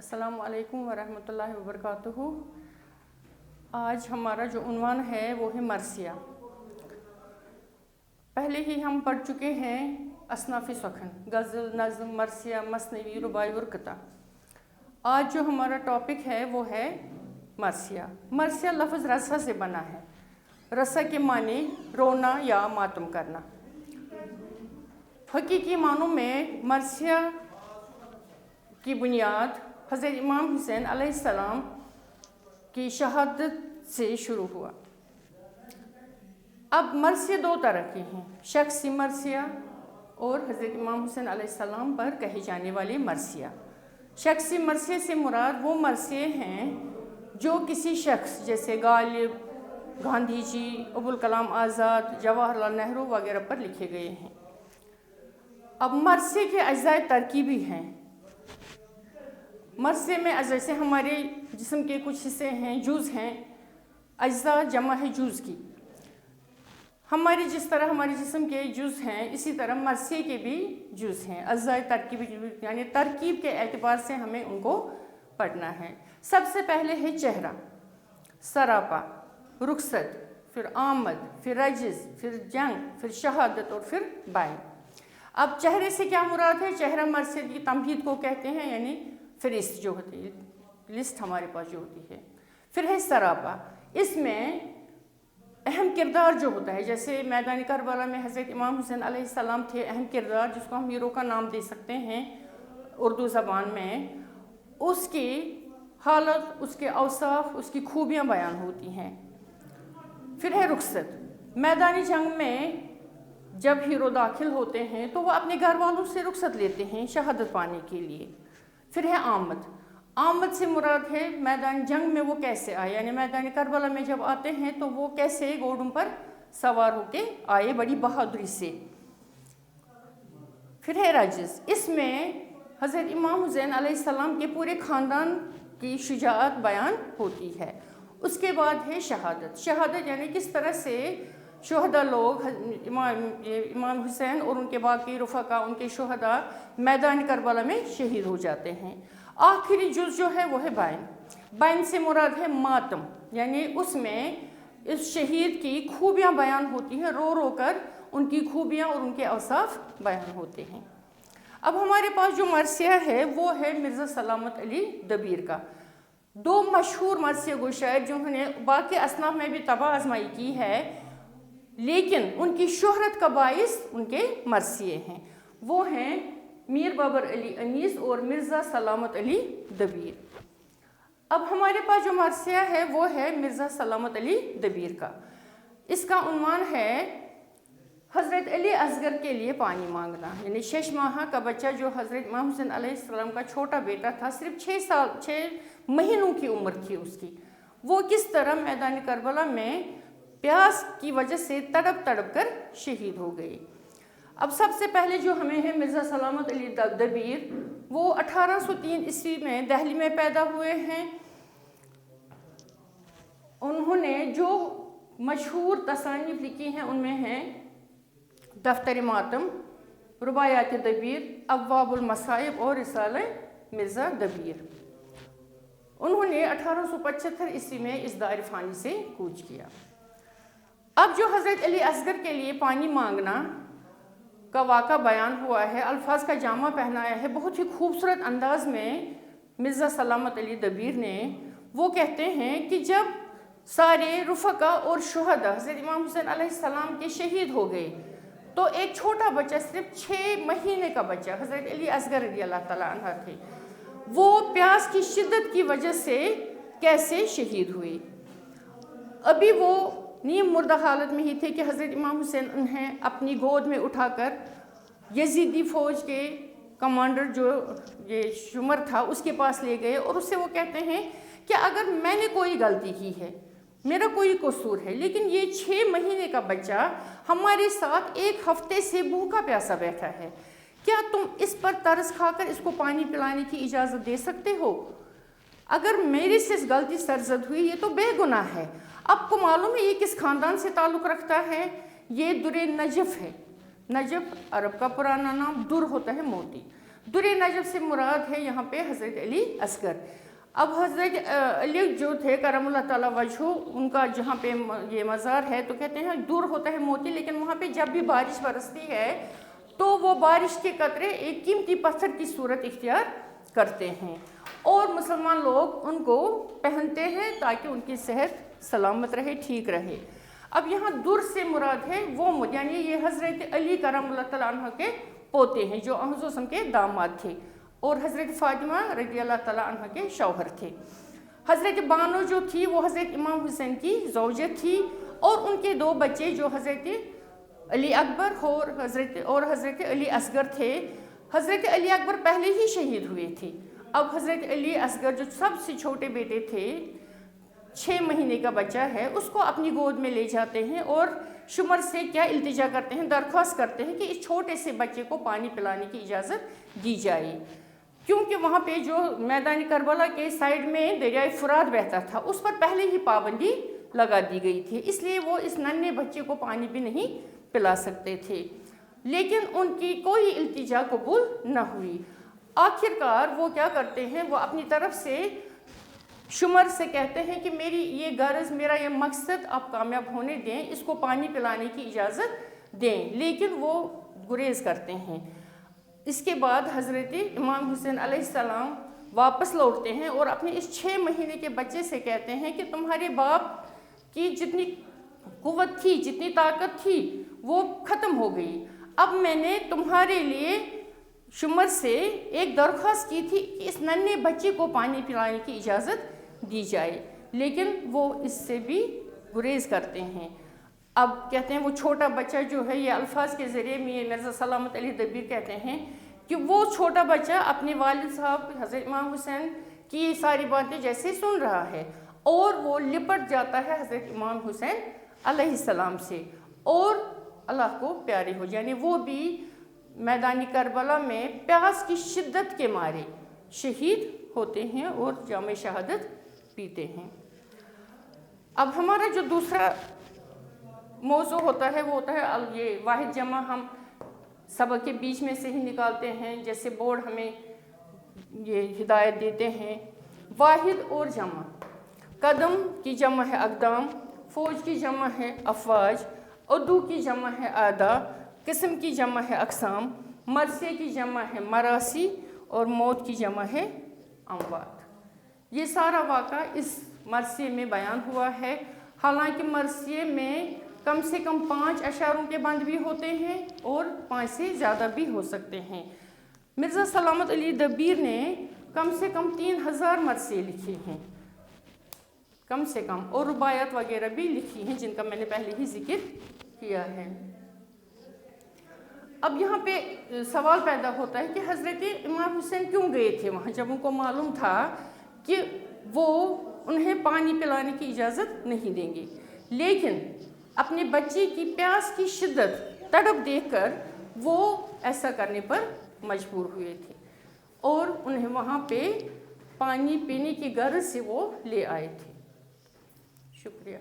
السلام علیکم ورحمۃ اللہ وبرکاتہ۔ آج ہمارا جو عنوان ہے وہ ہے مرثیہ۔ پہلے ہی ہم پڑھ چکے ہیں اصناف سخن، غزل، نظم، مرثیہ، مثنوی، رباعی اور قطع۔ آج جو ہمارا ٹاپک ہے وہ ہے مرثیہ۔ مرثیہ لفظ رثہ سے بنا ہے۔ رثہ کے معنی رونا یا ماتم کرنا۔ حقیقی معنوں میں مرثیہ کی بنیاد حضرت امام حسین علیہ السلام کی شہادت سے شروع ہوا۔ اب مرثیہ دو طرح کے ہیں، شخصی مرثیہ اور حضرت امام حسین علیہ السلام پر کہے جانے والے مرثیہ۔ شخصی مرثیہ سے مراد وہ مرثیے ہیں جو کسی شخص جیسے غالب، گاندھی جی، ابوالکلام آزاد، جواہر لال نہرو وغیرہ پر لکھے گئے ہیں۔ اب مرثیے کے اجزاء ترکیبی ہیں۔ مرثیے میں جیسے ہمارے جسم کے کچھ حصے ہیں، جز ہیں، اجزاء جمع ہے جز کی۔ ہماری جس طرح ہمارے جسم کے جز ہیں، اسی طرح مرثیے کے بھی جز ہیں، اجزاء ترکیبی، یعنی ترکیب کے اعتبار سے ہمیں ان کو پڑھنا ہے۔ سب سے پہلے ہے چہرہ، سراپا، رخصت، پھر آمد، پھر رجز، پھر جنگ، پھر شہادت اور پھر بائن۔ اب چہرے سے کیا مراد ہے؟ چہرہ مرثیہ کی تمہید کو کہتے ہیں، یعنی فہرست جو ہوتی ہے، لسٹ ہمارے پاس جو ہوتی ہے۔ پھر ہے سراپا، اس میں اہم کردار جو ہوتا ہے، جیسے میدان کربلا میں حضرت امام حسین علیہ السلام تھے اہم کردار، جس کو ہم ہیرو کا نام دے سکتے ہیں اردو زبان میں، اس کی حالت، اس کے اوصاف، اس کی خوبیاں بیان ہوتی ہیں۔ پھر ہے رخصت، میدانی جنگ میں جب ہیرو داخل ہوتے ہیں تو وہ اپنے گھر والوں سے رخصت لیتے ہیں شہادت پانے کے لیے۔ پھر ہے آمد، آمد سے مراد ہے میدان جنگ میں وہ کیسے آئے، یعنی میدان کربلا میں جب آتے ہیں تو وہ کیسے گھوڑوں پر سوار ہو کے آئے بڑی بہادری سے۔ پھر ہے رجز، اس میں حضرت امام حسین علیہ السلام کے پورے خاندان کی شجاعت بیان ہوتی ہے۔ اس کے بعد ہے شہادت، شہادت یعنی کس طرح سے شہداء لوگ، امام حسین اور ان کے باقی رفقا، ان کے شہداء میدان کربلا میں شہید ہو جاتے ہیں۔ آخری جز جو ہے وہ ہے بائن۔ بائن سے مراد ہے ماتم، یعنی اس میں اس شہید کی خوبیاں بیان ہوتی ہیں، رو رو کر ان کی خوبیاں اور ان کے اوصاف بیان ہوتے ہیں۔ اب ہمارے پاس جو مرثیہ ہے وہ ہے مرزا سلامت علی دبیر کا۔ دو مشہور مرثیہ گو شاعر جنہوں نے باقی اصناف میں بھی طبع آزمائی کی ہے، لیکن ان کی شہرت کا باعث ان کے مرثیے ہیں، وہ ہیں میر بابر علی انیس اور مرزا سلامت علی دبیر۔ اب ہمارے پاس جو مرثیہ ہے وہ ہے مرزا سلامت علی دبیر کا۔ اس کا عنوان ہے حضرت علی اصغر کے لیے پانی مانگنا، یعنی 6 ماہ کا بچہ جو حضرت امام حسین علیہ السلام کا چھوٹا بیٹا تھا، صرف 6 مہینوں کی عمر تھی اس کی، وہ کس طرح میدان کربلا میں پیاس کی وجہ سے تڑپ تڑپ کر شہید ہو گئی۔ اب سب سے پہلے جو ہمیں ہے مرزا سلامت علی دبیر، وہ 1803 عیسوی میں دہلی میں پیدا ہوئے ہیں۔ انہوں نے جو مشہور تصانیف لکھی ہیں ان میں ہیں دفتر ماتم، رباعیات دبیر، ابواب المصائب اور رسالہ مرزا دبیر۔ انہوں نے 1875 عیسوی میں اس دار فانی سے کوچ کیا۔ اب جو حضرت علی اصغر کے لیے پانی مانگنا کا واقعہ بیان ہوا ہے، الفاظ کا جامع پہنایا ہے بہت ہی خوبصورت انداز میں مرزا سلامت علی دبیر نے۔ وہ کہتے ہیں کہ جب سارے رفقا اور شہداء حضرت امام حسین علیہ السلام کے شہید ہو گئے تو ایک چھوٹا بچہ، صرف 6 مہینے کا بچہ، حضرت علی اصغر رضی اللہ تعالیٰ عنہ تھے، وہ پیاس کی شدت کی وجہ سے کیسے شہید ہوئے۔ ابھی وہ نیم مردہ حالت میں ہی تھے کہ حضرت امام حسین انہیں اپنی گود میں اٹھا کر یزیدی فوج کے کمانڈر جو یہ شمر تھا اس کے پاس لے گئے، اور اس سے وہ کہتے ہیں کہ اگر میں نے کوئی غلطی کی ہے، میرا کوئی قصور ہے، لیکن یہ 6 مہینے کا بچہ ہمارے ساتھ 1 ہفتے سے بھوکا پیاسا بیٹھا ہے، کیا تم اس پر ترس کھا کر اس کو پانی پلانے کی اجازت دے سکتے ہو؟ اگر میری سے اس غلطی سرزد ہوئی، یہ تو بے گناہ ہے۔ آپ کو معلوم ہے یہ کس خاندان سے تعلق رکھتا ہے؟ یہ در نجف ہے۔ نجف عرب کا پرانا نام در ہوتا ہے موتی۔ در نجف سے مراد ہے یہاں پہ حضرت علی اصغر. اب حضرت علی جو تھے کرم اللہ تعالیٰ وجہ، ان کا جہاں پہ یہ مزار ہے تو کہتے ہیں دور ہوتا ہے موتی، لیکن وہاں پہ جب بھی بارش برستی ہے تو وہ بارش کے قطرے ایک قیمتی پتھر کی صورت اختیار کرتے ہیں اور مسلمان لوگ ان کو پہنتے ہیں تاکہ ان کی صحت سلامت رہے، ٹھیک رہے. اب یہاں در سے مراد ہے وہ یعنی یہ حضرت علی کرم اللہ تعالیٰ عنہ کے پوتے ہیں جو حضرت وسلم کے داماد تھے اور حضرت فاطمہ رضی اللہ تعالیٰ عنہ کے شوہر تھے. حضرت بانو جو تھی وہ حضرت امام حسین کی زوجہ تھی اور ان کے 2 بچے جو حضرت علی اکبر اور حضرت علی اصغر تھے. حضرت علی اکبر پہلے ہی شہید ہوئے تھے. اب حضرت علی اصغر جو سب سے چھوٹے بیٹے تھے، 6 مہینے کا بچہ ہے، اس کو اپنی گود میں لے جاتے ہیں اور شمر سے کیا التجا کرتے ہیں، درخواست کرتے ہیں کہ اس چھوٹے سے بچے کو پانی پلانے کی اجازت دی جائے، کیونکہ وہاں پہ جو میدان کربلا کے سائیڈ میں دریائے فرات بہتا تھا اس پر پہلے ہی پابندی لگا دی گئی تھی، اس لیے وہ اس ننھے بچے کو پانی بھی نہیں پلا سکتے تھے. لیکن ان کی کوئی التجا قبول نہ ہوئی. آخر کار وہ کیا کرتے ہیں، وہ اپنی طرف سے شمر سے کہتے ہیں کہ میری یہ غرض، میرا یہ مقصد آپ کامیاب ہونے دیں، اس کو پانی پلانے کی اجازت دیں، لیکن وہ گریز کرتے ہیں. اس کے بعد حضرت امام حسین علیہ السلام واپس لوٹتے ہیں اور اپنے اس 6 مہینے کے بچے سے کہتے ہیں کہ تمہارے باپ کی جتنی قوت تھی، جتنی طاقت تھی، وہ ختم ہو گئی. اب میں نے تمہارے لیے شمر سے ایک درخواست کی تھی کہ اس ننھے بچے کو پانی پلانے کی اجازت دی جائے، لیکن وہ اس سے بھی گریز کرتے ہیں. اب کہتے ہیں وہ چھوٹا بچہ جو ہے، یہ الفاظ کے ذریعے میں مرزا سلامت علی دبیر کہتے ہیں کہ وہ چھوٹا بچہ اپنے والد صاحب حضرت امام حسین کی یہ ساری باتیں جیسے سن رہا ہے اور وہ لپٹ جاتا ہے حضرت امام حسین علیہ السلام سے اور اللہ کو پیارے ہو جائے. یعنی وہ بھی میدانی کربلا میں پیاس کی شدت کے مارے شہید ہوتے ہیں اور جام شہادت پیتے ہیں. اب ہمارا جو دوسرا موضوع ہوتا ہے وہ ہوتا ہے یہ واحد جمع. ہم سبق کے بیچ میں سے ہی نکالتے ہیں، جیسے بورڈ ہمیں یہ ہدایت دیتے ہیں. واحد اور جمع، قدم کی جمع ہے اقدام، فوج کی جمع ہے افواج، عدو کی جمع ہے اعداء، قسم کی جمع ہے اقسام، مرثیے کی جمع ہے مراثی اور موت کی جمع ہے اموات. یہ سارا واقعہ اس مرثیے میں بیان ہوا ہے. حالانکہ مرثیے میں کم سے کم 5 اشعاروں کے بند بھی ہوتے ہیں اور 5 سے زیادہ بھی ہو سکتے ہیں. مرزا سلامت علی دبیر نے کم سے کم 3000 مرثیے لکھے ہیں، کم سے کم، اور رباعیات وغیرہ بھی لکھی ہیں جن کا میں نے پہلے ہی ذکر کیا ہے. اب یہاں پہ سوال پیدا ہوتا ہے کہ حضرت امام حسین کیوں گئے تھے وہاں جب ان کو معلوم تھا کہ وہ انہیں پانی پلانے کی اجازت نہیں دیں گے، لیکن اپنے بچے کی پیاس کی شدت تڑپ دیکھ کر وہ ایسا کرنے پر مجبور ہوئے تھے اور انہیں وہاں پہ پانی پینے کی غرض سے وہ لے آئے تھے. شکریہ.